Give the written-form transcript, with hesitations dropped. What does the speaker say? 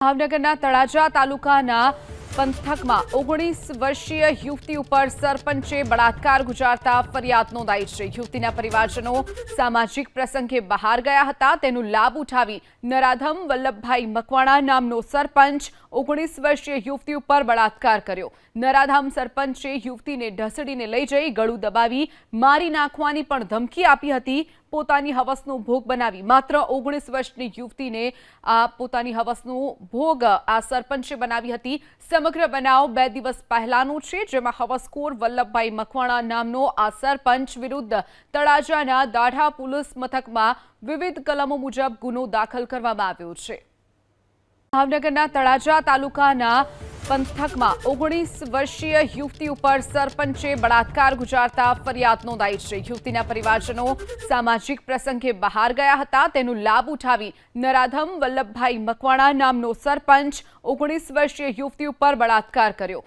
ભાવનગરના તળાજા તાલુકાના પંથકમાં 19 વર્ષીય યુવતી ઉપર સરપંચે બળાત્કાર ગુજારતા ફરિયાદ નોંધાઈ છે। યુવતીના પરિવારજનો સામાજિક પ્રસંગે બહાર ગયા હતા, તેનો લાભ ઉઠાવી નરાધમ વલ્લભભાઈ મકવાણા નામનો સરપંચ 19 વર્ષીય યુવતી ઉપર બળાત્કાર કર્યો। નરાધમ સરપંચે યુવતીને ઢસડીને લઈ જઈ ગળું દબાવી મારી નાખવાની પણ ધમકી આપી હતી। પોતાની હવસનો ભોગ બનાવી માત્ર 19 વર્ષની યુવતીને પોતાની હવસનો ભોગ સરપંચે બનાવી હતી। સમગ્ર બનાવ 2 દિવસ પહેલાનો છે, જેમાં હવસખોર વલ્લભભાઈ મકવાણા નામનો આ સરપંચ વિરુદ્ધ તળાજાના દાઢા પોલીસ મથકમાં વિવિધ કલમો મુજબ ગુનો દાખલ કરવામાં આવ્યો છે। ભાવનગરના તળાજા તાલુકાના પંથકમાં 19 વર્ષીય યુવતી ઉપર સરપંચે બળાત્કાર ગુજારતા ફરિયાદ નોંધાઈ છે। યુવતીના પરિવારજનો સામાજિક પ્રસંગે બહાર ગયા હતા, તેનો લાભ ઉઠાવી નરાધમ વલ્લભભાઈ મકવાણા નામનો સરપંચ 19 વર્ષીય યુવતી ઉપર બળાત્કાર કર્યો।